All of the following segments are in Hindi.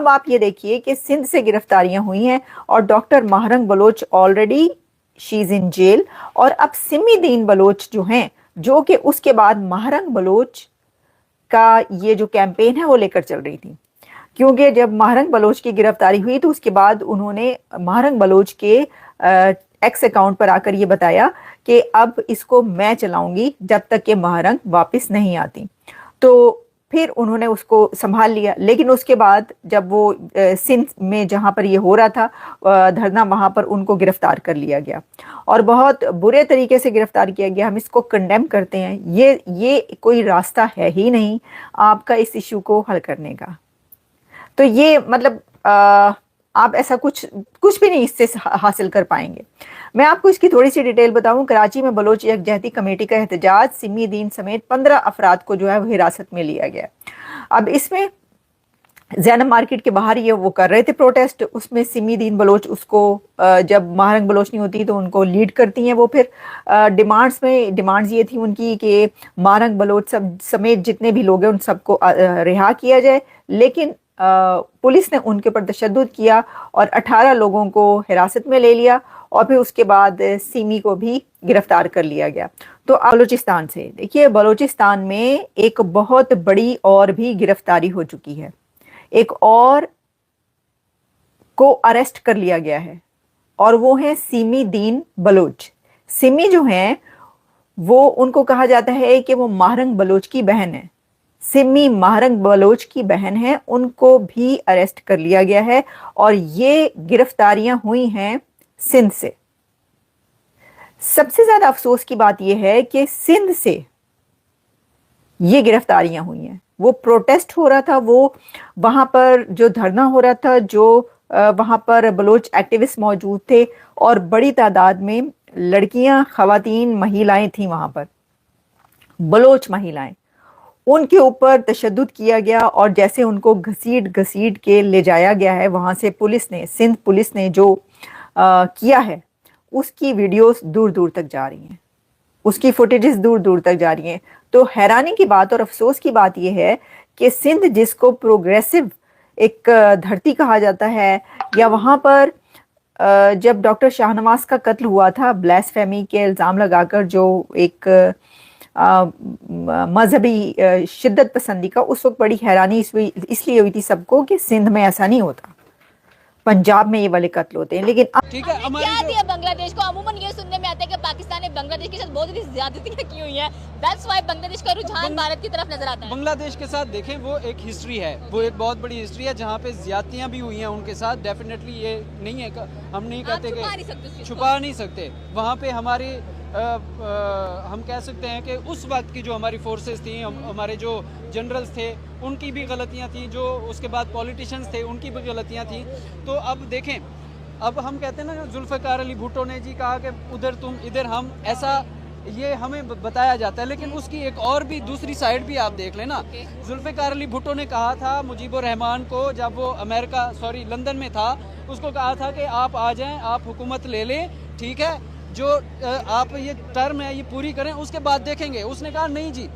अब आप ये देखिए कि सिंध से गिरफ्तारियां हुई हैं और doctor Mahrang Baloch already she is in jail, और अब सिमी दीन बलोच जो हैं, जो कि उसके बाद महरंग बलोच का ये जो कैंपेन है वो लेकर चल रही थी, क्योंकि जब महरंग बलोच की गिरफ्तारी हुई तो उसके बाद उन्होंने महरंग बलोच के एक्स अकाउंट पर आकर ये बताया कि अब इसको मैं चलाऊंगी जब तक कि महरंग वापस नहीं आती। तो फिर उन्होंने उसको संभाल लिया, लेकिन उसके बाद जब वो सिंध में जहां पर ये हो रहा था धरना, वहां पर उनको गिरफ्तार कर लिया गया और बहुत बुरे तरीके से गिरफ्तार किया गया। हम इसको कंडेम करते हैं। ये कोई रास्ता है ही नहीं आपका इस इशू को हल करने का। तो ये मतलब आप ऐसा कुछ कुछ भी नहीं इससे हासिल कर पाएंगे। मैं आपको इसकी थोड़ी सी डिटेल बताऊं। कराची में बलोच यकजहती कमेटी का एहतजाज, सिमी दीन समेत 15 अफराद को जो है वो हिरासत में लिया गया। अब इसमें जैनब मार्केट के बाहर ये वो कर रहे थे प्रोटेस्ट, उसमें सिमी दीन बलोच उसको जब महरंग बलोच नहीं होती तो उनको लीड करती हैं वो। फिर डिमांड्स ये थी उनकी कि महरंग बलोच सब समेत जितने भी लोग हैं उन सबको रिहा किया जाए, लेकिन पुलिस ने उनके ऊपर तशद्दुद किया और 18 लोगों को हिरासत में ले लिया और फिर उसके बाद सिमी को भी गिरफ्तार कर लिया गया। तो बलूचिस्तान से देखिए, बलूचिस्तान में एक बहुत बड़ी और भी गिरफ्तारी हो चुकी है। एक और को अरेस्ट कर लिया गया है और वो है सिमी दीन बलोच। सिमी जो हैं वो, उनको कहा जाता है कि वो महरंग बलोच की बहन है। सिमी महरंग बलोच की बहन है, उनको भी अरेस्ट कर लिया गया है और ये गिरफ्तारियां हुई हैं सिंध से। सबसे ज्यादा अफसोस की बात यह है कि सिंध से ये गिरफ्तारियां हुई हैं। वो प्रोटेस्ट हो रहा था, वो वहां पर जो धरना हो रहा था, जो वहां पर बलोच एक्टिविस्ट मौजूद थे और बड़ी तादाद में लड़कियां, खवातीन, महिलाएं थी वहां पर, बलोच महिलाएं। उनके ऊपर तशद्दुद किया गया और जैसे उनको घसीट घसीट के ले जाया गया है वहां से, पुलिस ने, सिंध पुलिस ने जो किया है उसकी वीडियोस दूर दूर तक जा रही हैं, उसकी फुटेजेस दूर दूर तक जा रही हैं। तो हैरानी की बात और अफसोस की बात यह है कि सिंध, जिसको प्रोग्रेसिव एक धरती कहा जाता है, या वहां पर जब डॉक्टर शाहनवाज का कत्ल हुआ था ब्लास्फेमी के इल्ज़ाम लगाकर, जो एक मजहबी शिद्दत पसंदी का, उस वक्त बड़ी हैरानी इसलिए हुई थी सबको कि सिंध में ऐसा नहीं होता, पंजाब में ये वाले कत्ल होते हैं। लेकिन ठीक है, क्या दिया बांग्लादेश को? अमूमन ये सुनने में आता है कि पाकिस्तान ने बांग्लादेश के साथ बहुत ही ज्यादतियां की हुई हैं, दैट्स व्हाई बांग्लादेश का रुझान भारत की तरफ नजर आता है। बांग्लादेश के साथ देखें, वो एक हिस्ट्री है, वो एक बहुत बड़ी हिस्ट्री है जहाँ पे ज्यादतियां भी हुई हैं उनके साथ। डेफिनेटली ये नहीं है, हम नहीं कहते कि छुपा नहीं सकते। वहाँ पे हमारी हम कह सकते हैं कि उस वक्त की जो हमारी फोर्सेस थी, हमारे जो जनरल्स थे, उनकी भी गलतियां थी, जो उसके बाद पॉलिटिशियंस थे उनकी भी गलतियां थी। तो अब देखें, अब हम कहते हैं ना, जुल्फ़िकार अली भुट्टो ने जी कहा कि उधर तुम इधर हम, ऐसा ये हमें बताया जाता है, लेकिन उसकी एक और भी दूसरी साइड भी आप देख लेना। जुल्फ़िकार अली भुट्टो ने कहा था मुजीबुर रहमान को, जब वो लंदन में था, उसको कहा था कि आप आ जाएं, आप हुकूमत ले लें, ठीक है, जो आप ये टर्म है ये पूरी करें, उसके बाद देखेंगे। उसने कहा नहीं जी,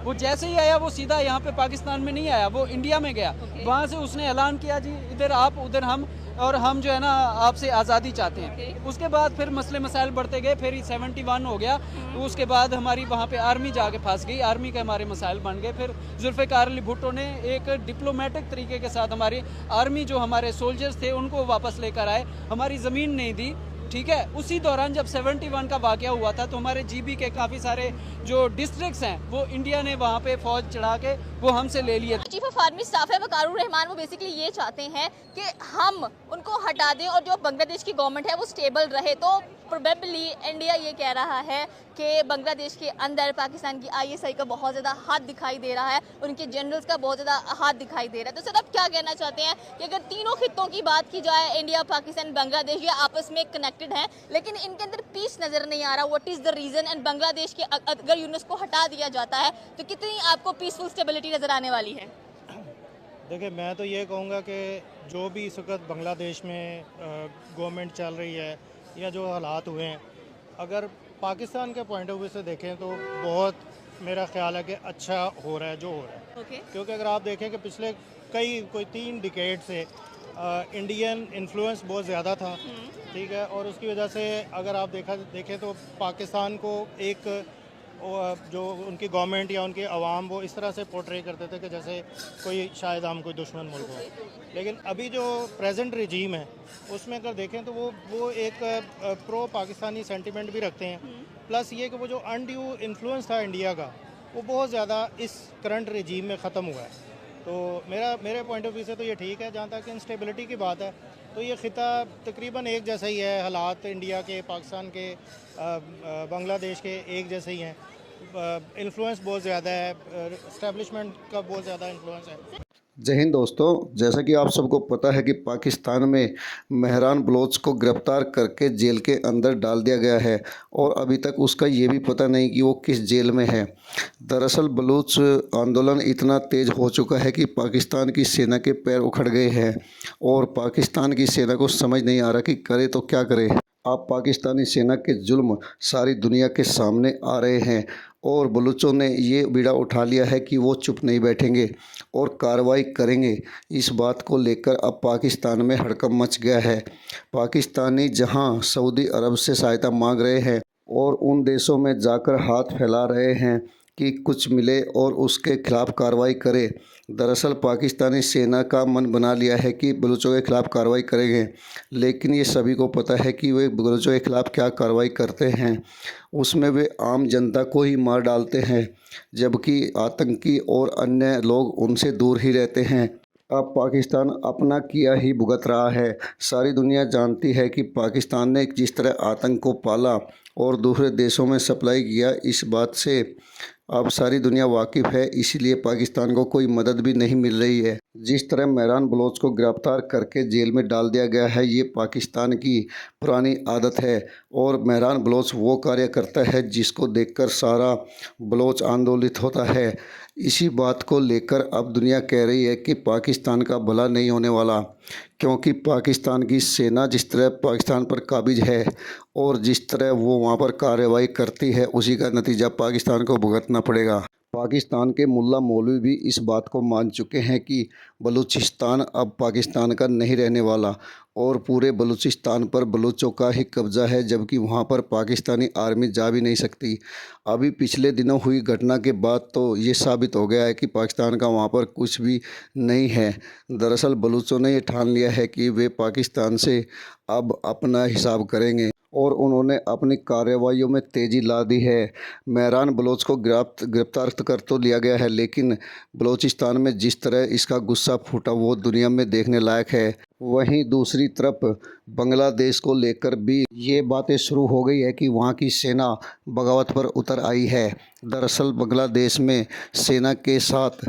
वो जैसे ही आया वो सीधा यहाँ पे पाकिस्तान में नहीं आया, वो इंडिया में गया। वहाँ से उसने ऐलान किया जी इधर आप उधर हम, और हम जो है ना आपसे आज़ादी चाहते हैं। उसके बाद फिर मसले मसाइल बढ़ते गए, फिर 71 हो गया। तो उसके बाद हमारी वहाँ पे आर्मी जाके फंस गई, आर्मी के हमारे मसाइल बन गए। फिर जुल्फ़िकार अली भुट्टो ने एक डिप्लोमेटिक तरीके के साथ हमारी आर्मी, जो हमारे सोल्जर्स थे, उनको वापस लेकर आए, हमारी ज़मीन नहीं दी, ठीक है। उसी दौरान जब 71 का वाकया हुआ था तो हमारे जीबी के काफ़ी सारे जो डिस्ट्रिक्ट्स हैं वो इंडिया ने वहाँ पे फौज चढ़ा के वो हमसे ले लिए। चीफ ऑफ आर्मी स्टाफ है वकारुर रहमान, वो बेसिकली ये चाहते हैं कि हम उनको हटा दें और जो बांग्लादेश की गवर्नमेंट है वो स्टेबल रहे। तो प्रोबेबली इंडिया ये कह रहा है कि बांग्लादेश के अंदर पाकिस्तान की ISI का बहुत ज़्यादा हाथ दिखाई दे रहा है, उनके जनरल्स का बहुत ज़्यादा हाथ दिखाई दे रहा है। तो सर, आप क्या कहना चाहते हैं कि अगर तीनों खित्तों की बात की जाए, इंडिया, पाकिस्तान, बांग्लादेश, ये आपस में कनेक्टेड हैं, लेकिन इनके अंदर पीस नज़र नहीं आ रहा, what is the reason? And Bangladesh के अगर यूनेस्को को हटा दिया जाता है तो कितनी आपको पीसफुल स्टेबिलिटी नज़र आने वाली है? देखिए, मैं तो ये कहूँगा कि जो भी इस वक्त बांग्लादेश में गवर्नमेंट चल रही है या जो हालात हुए हैं, अगर पाकिस्तान के पॉइंट ऑफ व्यू से देखें तो बहुत, मेरा ख्याल है कि अच्छा हो रहा है जो हो रहा है। क्योंकि अगर आप देखें कि पिछले कोई 3 डिकेड से इंडियन इन्फ्लुएंस बहुत ज़्यादा था, ठीक है। और उसकी वजह से अगर आप देखें तो पाकिस्तान को एक जो उनकी गवर्नमेंट या उनके अवाम वो इस तरह से पोर्ट्रे करते थे कि जैसे कोई शायद हम कोई दुश्मन मुल्क हो। लेकिन अभी जो प्रेजेंट रिजीम है उसमें अगर देखें तो वो एक प्रो पाकिस्तानी सेंटिमेंट भी रखते हैं। प्लस ये कि वो जो अनड्यू इन्फ्लुएंस था इंडिया का वो बहुत ज़्यादा इस करंट रिजीम में ख़त्म हुआ है। तो मेरे पॉइंट ऑफ व्यू से तो ये ठीक है। जहाँ तक इंस्टेबिलिटी की बात है तो ये ख़िता तकरीबन एक जैसा ही है। हालात इंडिया के, पाकिस्तान के, बांग्लादेश के एक जैसे ही हैं। इन्फ्लुएंस बहुत ज़्यादा है, इस्टेब्लिशमेंट का बहुत ज़्यादा इन्फ्लुएंस है। जय हिंद दोस्तों, जैसा कि आप सबको पता है कि पाकिस्तान में मेहरान बलोच को गिरफ्तार करके जेल के अंदर डाल दिया गया है और अभी तक उसका ये भी पता नहीं कि वो किस जेल में है। दरअसल बलूच आंदोलन इतना तेज़ हो चुका है कि पाकिस्तान की सेना के पैर उखड़ गए हैं और पाकिस्तान की सेना को समझ नहीं आ रहा कि करे तो क्या करे। अब पाकिस्तानी सेना के जुल्म सारी दुनिया के सामने आ रहे हैं और बलूचों ने ये बीड़ा उठा लिया है कि वो चुप नहीं बैठेंगे और कार्रवाई करेंगे। इस बात को लेकर अब पाकिस्तान में हड़कंप मच गया है। पाकिस्तानी जहां सऊदी अरब से सहायता मांग रहे हैं और उन देशों में जाकर हाथ फैला रहे हैं कि कुछ मिले और उसके खिलाफ़ कार्रवाई करे। दरअसल पाकिस्तानी सेना का मन बना लिया है कि बलूचों के खिलाफ़ कार्रवाई करेंगे, लेकिन ये सभी को पता है कि वे बलूचों के खिलाफ़ क्या कार्रवाई करते हैं। उसमें वे आम जनता को ही मार डालते हैं, जबकि आतंकी और अन्य लोग उनसे दूर ही रहते हैं। अब पाकिस्तान अपना किया ही भुगत रहा है। सारी दुनिया जानती है कि पाकिस्तान ने जिस तरह आतंक को पाला और दूसरे देशों में सप्लाई किया, इस बात से अब सारी दुनिया वाकिफ़ है। इसीलिए पाकिस्तान को कोई मदद भी नहीं मिल रही है। जिस तरह मेहरान बलोच को गिरफ्तार करके जेल में डाल दिया गया है, ये पाकिस्तान की पुरानी आदत है और मेहरान बलोच वो कार्य करता है जिसको देखकर सारा बलोच आंदोलित होता है। इसी बात को लेकर अब दुनिया कह रही है कि पाकिस्तान का भला नहीं होने वाला, क्योंकि पाकिस्तान की सेना जिस तरह पाकिस्तान पर काबिज है और जिस तरह वो वहाँ पर कार्रवाई करती है, उसी का नतीजा पाकिस्तान को भुगतना पड़ेगा। पाकिस्तान के मुल्ला मौलवी भी इस बात को मान चुके हैं कि बलूचिस्तान अब पाकिस्तान का नहीं रहने वाला और पूरे बलूचिस्तान पर बलूचों का ही कब्ज़ा है, जबकि वहाँ पर पाकिस्तानी आर्मी जा भी नहीं सकती। अभी पिछले दिनों हुई घटना के बाद तो ये साबित हो गया है कि पाकिस्तान का वहाँ पर कुछ भी नहीं है। दरअसल बलूचों ने ये ठान लिया है कि वे पाकिस्तान से अब अपना हिसाब करेंगे और उन्होंने अपनी कार्रवाइयों में तेज़ी ला दी है। मेहरान बलोच को गिरफ्तार कर तो लिया गया है, लेकिन बलूचिस्तान में जिस तरह इसका गुस्सा फूटा वो दुनिया में देखने लायक है। वहीं दूसरी तरफ बांग्लादेश को लेकर भी ये बातें शुरू हो गई है कि वहाँ की सेना बगावत पर उतर आई है। दरअसल बांग्लादेश में सेना के साथ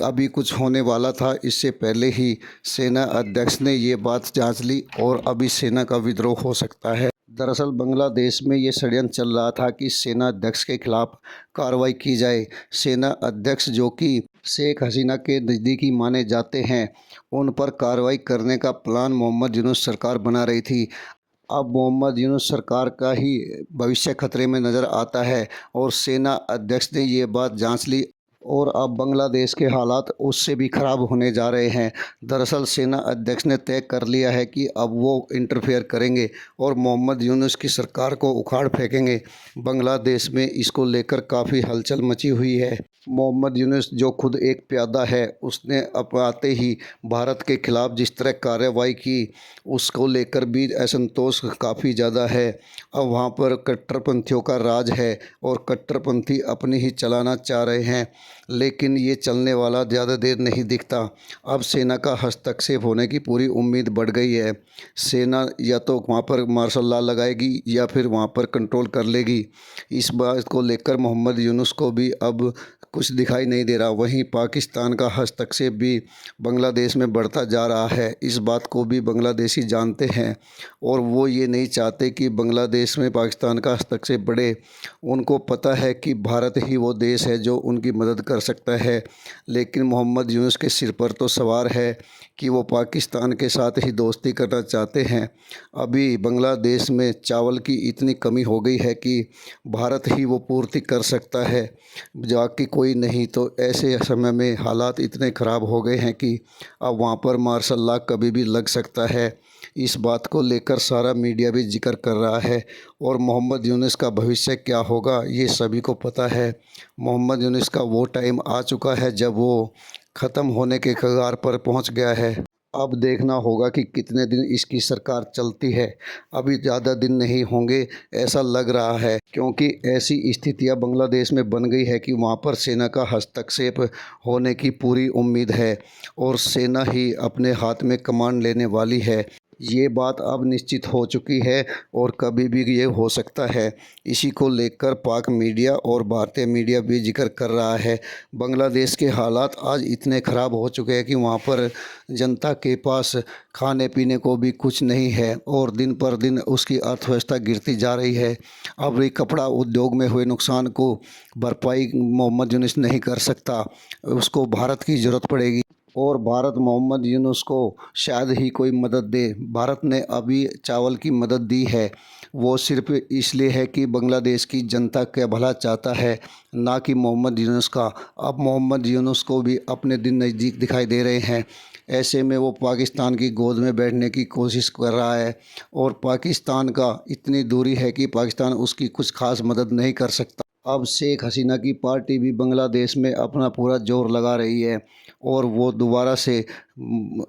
अभी कुछ होने वाला था, इससे पहले ही सेना अध्यक्ष ने ये बात जांच ली और अभी सेना का विद्रोह हो सकता है। दरअसल बांग्लादेश में ये षड्यंत्र चल रहा था कि सेना अध्यक्ष के खिलाफ कार्रवाई की जाए। सेना अध्यक्ष जो कि शेख हसीना के नज़दीकी माने जाते हैं, उन पर कार्रवाई करने का प्लान मोहम्मद यूनुस सरकार बना रही थी। अब मोहम्मद यूनुस सरकार का ही भविष्य खतरे में नज़र आता है और सेना अध्यक्ष ने ये बात जांच ली और अब बांग्लादेश के हालात उससे भी ख़राब होने जा रहे हैं। दरअसल सेना अध्यक्ष ने तय कर लिया है कि अब वो इंटरफेयर करेंगे और मोहम्मद यूनुस की सरकार को उखाड़ फेंकेंगे। बांग्लादेश में इसको लेकर काफ़ी हलचल मची हुई है। मोहम्मद यूनुस जो खुद एक प्यादा है, उसने अब आते ही भारत के ख़िलाफ़ जिस तरह कार्रवाई की, उसको लेकर भी असंतोष काफ़ी ज़्यादा है। अब वहाँ पर कट्टरपंथियों का राज है और कट्टरपंथी अपनी ही चलाना चाह रहे हैं, लेकिन ये चलने वाला ज़्यादा देर नहीं दिखता। अब सेना का हस्तक्षेप होने की पूरी उम्मीद बढ़ गई है। सेना या तो वहाँ पर मार्शल लॉ लगाएगी या फिर वहाँ पर कंट्रोल कर लेगी। इस बात को लेकर मोहम्मद यूनुस को भी अब कुछ दिखाई नहीं दे रहा। वहीं पाकिस्तान का हस्तक्षेप भी बांग्लादेश में बढ़ता जा रहा है। इस बात को भी बांग्लादेशी जानते हैं और वो ये नहीं चाहते कि बांग्लादेश में पाकिस्तान का हस्तक्षेप बढ़े। उनको पता है कि भारत ही वो देश है जो उनकी मदद कर सकता है, लेकिन मोहम्मद यूनुस के सिर पर तो सवार है कि वो पाकिस्तान के साथ ही दोस्ती करना चाहते हैं। अभी बांग्लादेश में चावल की इतनी कमी हो गई है कि भारत ही वो पूर्ति कर सकता है, जाकि कोई कोई नहीं, तो ऐसे समय में हालात इतने ख़राब हो गए हैं कि अब वहाँ पर मार्शल लॉ कभी भी लग सकता है। इस बात को लेकर सारा मीडिया भी जिक्र कर रहा है और मोहम्मद यूनुस का भविष्य क्या होगा ये सभी को पता है। मोहम्मद यूनुस का वो टाइम आ चुका है जब वो ख़त्म होने के कगार पर पहुंच गया है। अब देखना होगा कि कितने दिन इसकी सरकार चलती है। अभी ज़्यादा दिन नहीं होंगे ऐसा लग रहा है, क्योंकि ऐसी स्थितियां बांग्लादेश में बन गई है कि वहां पर सेना का हस्तक्षेप होने की पूरी उम्मीद है और सेना ही अपने हाथ में कमान लेने वाली है। ये बात अब निश्चित हो चुकी है और कभी भी ये हो सकता है। इसी को लेकर पाक मीडिया और भारतीय मीडिया भी जिक्र कर रहा है। बांग्लादेश के हालात आज इतने ख़राब हो चुके हैं कि वहाँ पर जनता के पास खाने पीने को भी कुछ नहीं है और दिन पर दिन उसकी अर्थव्यवस्था गिरती जा रही है। अब ये कपड़ा उद्योग में हुए नुकसान को भरपाई मोहम्मद यूनुस नहीं कर सकता, उसको भारत की ज़रूरत पड़ेगी और भारत मोहम्मद यूनुस को शायद ही कोई मदद दे। भारत ने अभी चावल की मदद दी है, वो सिर्फ इसलिए है कि बांग्लादेश की जनता का भला चाहता है, ना कि मोहम्मद यूनुस का। अब मोहम्मद यूनुस को भी अपने दिन नज़दीक दिखाई दे रहे हैं। ऐसे में वो पाकिस्तान की गोद में बैठने की कोशिश कर रहा है और पाकिस्तान का इतनी दूरी है कि पाकिस्तान उसकी कुछ खास मदद नहीं कर सकता। अब शेख हसीना की पार्टी भी बांग्लादेश में अपना पूरा जोर लगा रही है और वो दोबारा से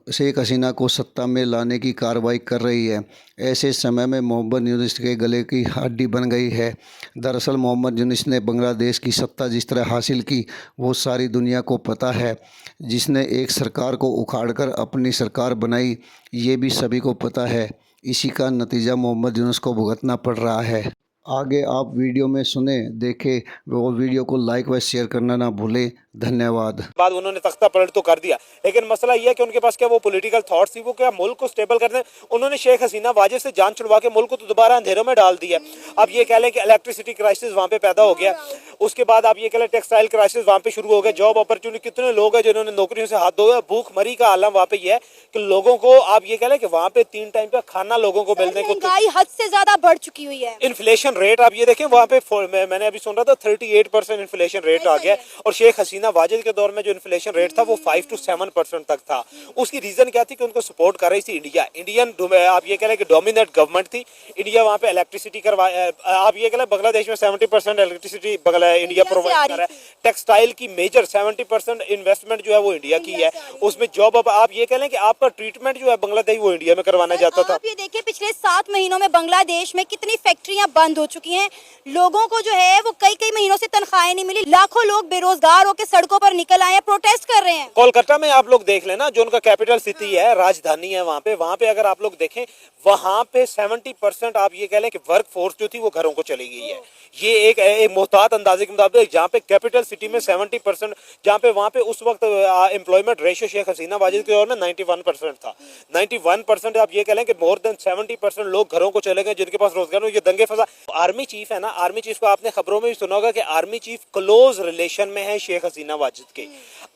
शेख हसीना को सत्ता में लाने की कार्रवाई कर रही है। ऐसे समय में मोहम्मद यूनुस के गले की हड्डी बन गई है। दरअसल मोहम्मद यूनुस ने बांग्लादेश की सत्ता जिस तरह हासिल की वो सारी दुनिया को पता है। जिसने एक सरकार को उखाड़कर अपनी सरकार बनाई ये भी सभी को पता है। इसी का नतीजा मोहम्मद यूनुस को भुगतना पड़ रहा है। आगे आप वीडियो में सुने देखें और वीडियो को लाइक व शेयर करना ना भूलें। धन्यवाद। बाद उन्होंने तख्ता पलट तो कर दिया, लेकिन मसला यह है कि उनके पास क्या वो पॉलिटिकल थॉट्स थी, वो क्या मुल्क को स्टेबल करने। उन्होंने शेख हसीना वाजिद से जान छुड़वा के मुल्क को तो दोबारा अंधेरों में डाल दिया। अब ये कह लें कि इलेक्ट्रिसिटी क्राइसिस वहाँ पे पैदा हो गया, उसके बाद आप ये कह लें टेक्सटाइल क्राइसिस वहाँ पे शुरू हो गया। जॉब अपॉर्चुनिटी, कितने लोग हैं जिन्होंने नौकरियों से हाथ धोया। भूख मरी का आलम वहाँ पे ये है कि लोगों को आप ये कह लें कि वहाँ पे 3 टाइम का खाना लोगों को मिलने को, महंगाई हद से ज्यादा बढ़ चुकी हुई है। इन्फ्लेशन रेट आप ये देखें वहाँ पे मैंने अभी सुन रहा था 38% इन्फ्लेशन रेट आ गया। और शेख हसीना वाजिद के दौर में जो इन्फ्लेशन रेट था वो 5 to 7% तक था। उसकी रीजन क्या थी कि उनको सपोर्ट कर रही थी इंडियन आप ये कह लें कि डोमिनेट गवर्नमेंट थी। इंडिया वहाँ पे इलेक्ट्रिसिटी करवा, आप ये कह लें बांग्लादेश में 70% इलेक्ट्रिसिटी इंडिया प्रोवाइड कर रहा है। टेक्सटाइल की मेजर 70% इन्वेस्टमेंट जो है वो इंडिया की है। उसमें जॉब अब आप ये कह लें कि आपका ट्रीटमेंट जो है बांग्लादेश वो इंडिया में करवाना जाता था। आप ये देखिए पिछले 7 महीनों में बांग्लादेश में कितनी फैक्ट्रियां बंद हो चुकी हैं। लोगों को जो है वो कई महीनों से तनख्वाहें नहीं मिली। लाखों लोग बेरोजगार होकर सड़कों पर निकल आए हैं, प्रोटेस्ट कर रहे हैं। कोलकाता में आप लोग देख लेना, जो उनका कैपिटल सिटी है, राजधानी है, वहाँ पे अगर आप लोग देखें वहाँ पे 70% आप ये कह लें कि वर्क फोर्स जो थी वो घरों को चली गई है। ये एक मोहतात अंदाजे के मुताबिक जहाँ पे कैपिटल सिटी में 70%, जहाँ पे वहाँ पे उस वक्त एम्प्लॉयमेंट रेशियो शेख हसीना वाजिद के दौर में 91% था। 91% आप ये कह लें कि मोर देन 70% लोग घरों को चले गए जिनके पास रोजगार हो। ये दंगे फसा। आर्मी चीफ है ना, आर्मी चीफ को आपने खबरों में भी सुना होगा कि आर्मी चीफ क्लोज रिलेशन में है शेख हसीना वाजिद के।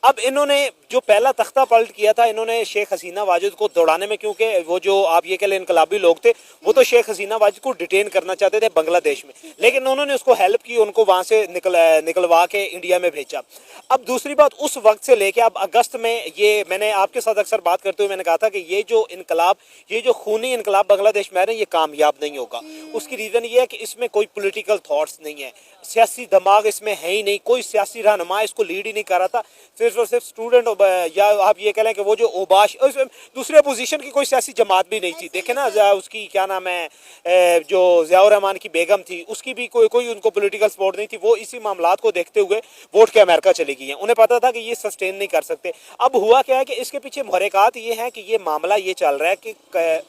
अब इन्होंने जो पहला तख्ता पलट किया था, इन्होंने शेख हसीना वाजिद को दौड़ाने में, क्योंकि वो जो आप ये कह लें इनकलाबी लोग थे वो तो शेख हसीना वाजिद को डिटेन करना चाहते थे बांग्लादेश में, लेकिन उन्होंने उसको हेल्प की, उनको वहां से निकलवा के इंडिया में भेजा। अब दूसरी बात, उस वक्त से लेके अब अगस्त में, ये मैंने आपके साथ अक्सर बात करते हुए मैंने कहा था कि ये जो इनकलाब, ये जो खूनी इनकलाब बांग्लादेश में आ रहे हैं ये कामयाब नहीं होगा। उसकी रीजन ये है कि इसमें कोई पॉलिटिकल थॉट्स नहीं है, सियासी दिमाग इसमें है ही नहीं, कोई सियासी रहनुमा इसको लीड ही नहीं कर रहा था। सिर्फ और सिर्फ स्टूडेंट या आप ये कह लें कि वो जो ओबाश, दूसरे अपोजिशन की कोई सियासी जमात भी नहीं थी। देखे ना उसकी क्या नाम है, जो ज़ियाउर रहमान की बेगम थी, उसकी भी कोई उनको पॉलिटिकल सपोर्ट नहीं थी। वो इसी मामलात को देखते हुए वोट के अमेरिका चली गई हैं। उन्हें पता था कि ये सस्टेन नहीं कर सकते। अब हुआ क्या है कि इसके पीछे मुहर्रिकात ये हैं कि ये मामला ये चल रहा है कि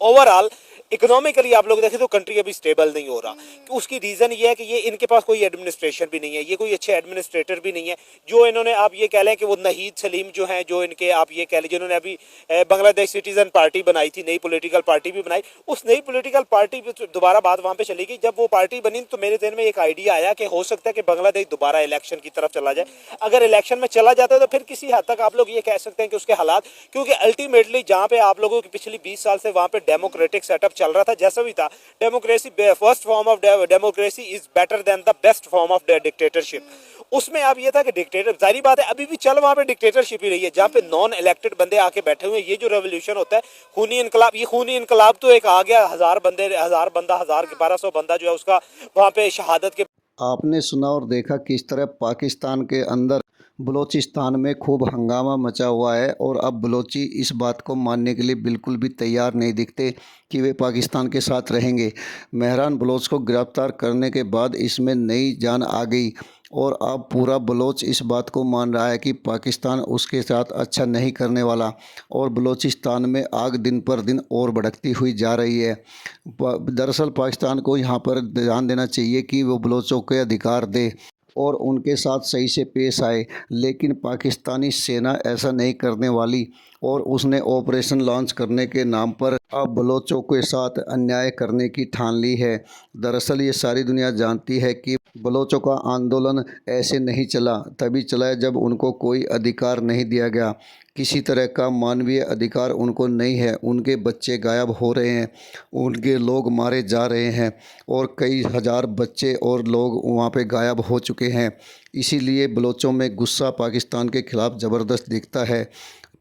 ओवरऑल इकोनॉमिकली आप लोग देखें तो कंट्री अभी स्टेबल नहीं हो रहा। उसकी रीज़न ये है कि ये इनके पास कोई एडमिनिस्ट्रेशन भी नहीं है, ये कोई अच्छे एडमिनिस्ट्रेटर भी नहीं है। जो इन्होंने आप ये कह लें कि वो नहीद सलीम जो हैं, जो इनके आप ये कह लें जिन्होंने अभी बांग्लादेश सिटीजन पार्टी बनाई थी, नई पॉलिटिकल पार्टी भी बनाई, उस नई पॉलिटिकल पार्टी दोबारा बात वहाँ पे चली गई। जब वो पार्टी बनी तो मेरे ध्यान में एक आइडिया आया कि हो सकता है कि बांग्लादेश दोबारा इलेक्शन की तरफ चला जाए। अगर इलेक्शन में चला जाता है तो फिर किसी हद तक आप लोग ये कह सकते हैं कि उसके हालात, क्योंकि अल्टीमेटली जहाँ पे आप लोगों की पिछली 20 साल से वहाँ पे डेमोक्रेटिक सेटअप चल रहा था, जैसा भी था, democracy first form of democracy is better than the best form of dictatorship. उसमें अब ये था कि डिक्टेटर, जाहिर बात है अभी भी चल वहाँ पे डिक्टेटरशिप ही रही है, जहाँ पे नॉन इलेक्टेड बंदे आके बैठे हुए हैं। ये जो रेवोल्यूशन होता है खूनी इनकलाब, ये खूनी इनकलाब तो एक आ गया, 1200 बंदा जो है उसका वहाँ पे शहादत के। आपने सुना और देखा किस तरह पाकिस्तान के अंदर बलूचिस्तान में खूब हंगामा मचा हुआ है, और अब बलोची इस बात को मानने के लिए बिल्कुल भी तैयार नहीं दिखते कि वे पाकिस्तान के साथ रहेंगे। मेहरान बलोच को गिरफ्तार करने के बाद इसमें नई जान आ गई, और अब पूरा बलोच इस बात को मान रहा है कि पाकिस्तान उसके साथ अच्छा नहीं करने वाला, और बलूचिस्तान में आग दिन पर दिन और भड़कती हुई जा रही है। दरअसल पाकिस्तान को यहाँ पर ध्यान देना चाहिए कि वो बलोचों के अधिकार दे और उनके साथ सही से पेश आए, लेकिन पाकिस्तानी सेना ऐसा नहीं करने वाली, और उसने ऑपरेशन लॉन्च करने के नाम पर अब बलोचों के साथ अन्याय करने की ठान ली है। दरअसल ये सारी दुनिया जानती है कि बलोचों का आंदोलन ऐसे नहीं चला, तभी चला है जब उनको कोई अधिकार नहीं दिया गया, किसी तरह का मानवीय अधिकार उनको नहीं है। उनके बच्चे गायब हो रहे हैं, उनके लोग मारे जा रहे हैं, और कई हज़ार बच्चे और लोग वहाँ पे गायब हो चुके हैं। इसीलिए बलोचों में गुस्सा पाकिस्तान के ख़िलाफ़ ज़बरदस्त दिखता है,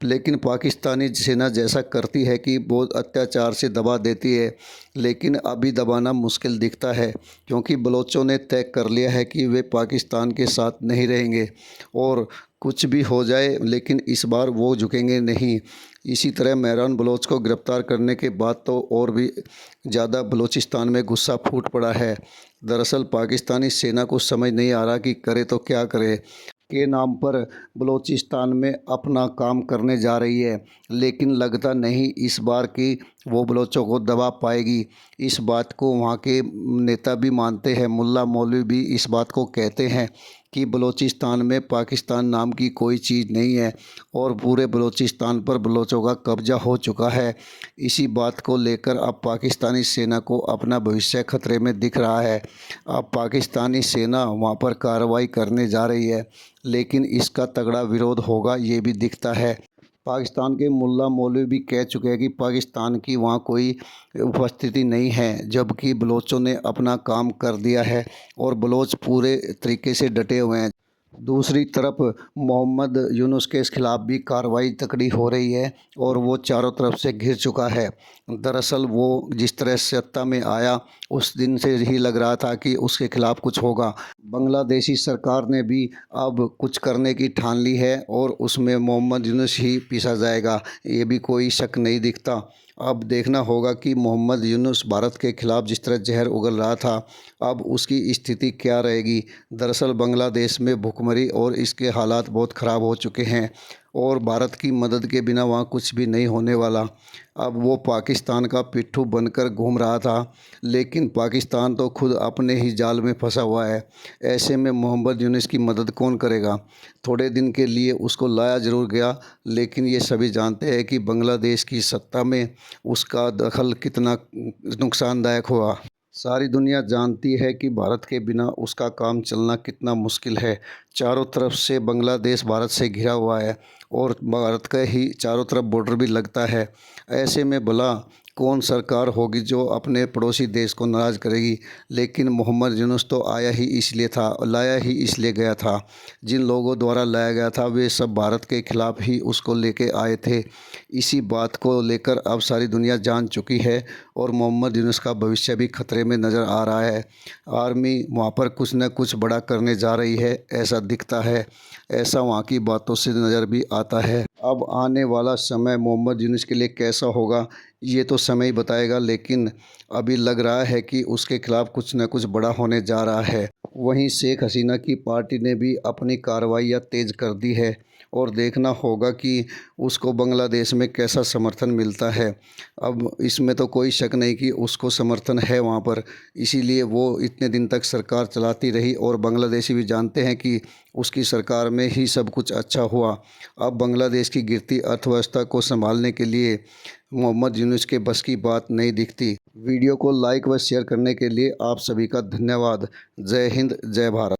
लेकिन पाकिस्तानी सेना जैसा करती है कि बहुत अत्याचार से दबा देती है, लेकिन अभी दबाना मुश्किल दिखता है, क्योंकि बलोचों ने तय कर लिया है कि वे पाकिस्तान के साथ नहीं रहेंगे, और कुछ भी हो जाए लेकिन इस बार वो झुकेंगे नहीं। इसी तरह मेहरान बलोच को गिरफ्तार करने के बाद तो और भी ज़्यादा बलूचिस्तान में गुस्सा फूट पड़ा है। दरअसल पाकिस्तानी सेना को समझ नहीं आ रहा कि करे तो क्या करे, के नाम पर बलूचिस्तान में अपना काम करने जा रही है, लेकिन लगता नहीं इस बार कि वो बलोचों को दबा पाएगी। इस बात को वहाँ के नेता भी मानते हैं, मुल्ला मौलवी भी इस बात को कहते हैं कि बलूचिस्तान में पाकिस्तान नाम की कोई चीज़ नहीं है, और पूरे बलूचिस्तान पर बलोचों का कब्जा हो चुका है। इसी बात को लेकर अब पाकिस्तानी सेना को अपना भविष्य खतरे में दिख रहा है। अब पाकिस्तानी सेना वहाँ पर कार्रवाई करने जा रही है, लेकिन इसका तगड़ा विरोध होगा ये भी दिखता है। पाकिस्तान के मुल्ला मौलवी भी कह चुके हैं कि पाकिस्तान की वहाँ कोई उपस्थिति नहीं है, जबकि बलोचों ने अपना काम कर दिया है और बलोच पूरे तरीके से डटे हुए हैं। दूसरी तरफ मोहम्मद यूनुस के ख़िलाफ़ भी कार्रवाई तकड़ी हो रही है, और वो चारों तरफ से घिर चुका है। दरअसल वो जिस तरह सत्ता में आया उस दिन से ही लग रहा था कि उसके ख़िलाफ़ कुछ होगा। बांग्लादेशी सरकार ने भी अब कुछ करने की ठान ली है, और उसमें मोहम्मद यूनुस ही पीसा जाएगा, ये भी कोई शक नहीं दिखता। अब देखना होगा कि मोहम्मद यूनुस भारत के ख़िलाफ़ जिस तरह जहर उगल रहा था, अब उसकी स्थिति क्या रहेगी। दरअसल बांग्लादेश में भुखमरी और इसके हालात बहुत ख़राब हो चुके हैं, और भारत की मदद के बिना वहाँ कुछ भी नहीं होने वाला। अब वो पाकिस्तान का पिट्ठू बनकर घूम रहा था, लेकिन पाकिस्तान तो खुद अपने ही जाल में फंसा हुआ है। ऐसे में मोहम्मद यूनुस की मदद कौन करेगा। थोड़े दिन के लिए उसको लाया ज़रूर गया, लेकिन ये सभी जानते हैं कि बांग्लादेश की सत्ता में उसका दखल कितना नुकसानदायक हुआ। सारी दुनिया जानती है कि भारत के बिना उसका काम चलना कितना मुश्किल है। चारों तरफ से बांग्लादेश भारत से घिरा हुआ है, और भारत का ही चारों तरफ बॉर्डर भी लगता है। ऐसे में भला कौन सरकार होगी जो अपने पड़ोसी देश को नाराज़ करेगी। लेकिन मोहम्मद यूनुस तो आया ही इसलिए था, लाया ही इसलिए गया था। जिन लोगों द्वारा लाया गया था वे सब भारत के ख़िलाफ़ ही उसको लेके आए थे। इसी बात को लेकर अब सारी दुनिया जान चुकी है, और मोहम्मद यूनुस का भविष्य भी खतरे में नज़र आ रहा है। आर्मी वहाँ पर कुछ न कुछ बड़ा करने जा रही है, ऐसा दिखता है, ऐसा वहाँ की बातों से नज़र भी आता है। अब आने वाला समय मोहम्मद यूनुस के लिए कैसा होगा ये तो समय ही बताएगा, लेकिन अभी लग रहा है कि उसके ख़िलाफ़ कुछ न कुछ बड़ा होने जा रहा है। वहीं शेख हसीना की पार्टी ने भी अपनी कार्रवाइयाँ तेज़ कर दी है, और देखना होगा कि उसको बांग्लादेश में कैसा समर्थन मिलता है। अब इसमें तो कोई शक नहीं कि उसको समर्थन है वहाँ पर, इसीलिए वो इतने दिन तक सरकार चलाती रही, और बांग्लादेशी भी जानते हैं कि उसकी सरकार में ही सब कुछ अच्छा हुआ। अब बांग्लादेश की गिरती अर्थव्यवस्था को संभालने के लिए मोहम्मद यूनुस के बस की बात नहीं दिखती। वीडियो को लाइक व शेयर करने के लिए आप सभी का धन्यवाद। जय हिंद, जय भारत।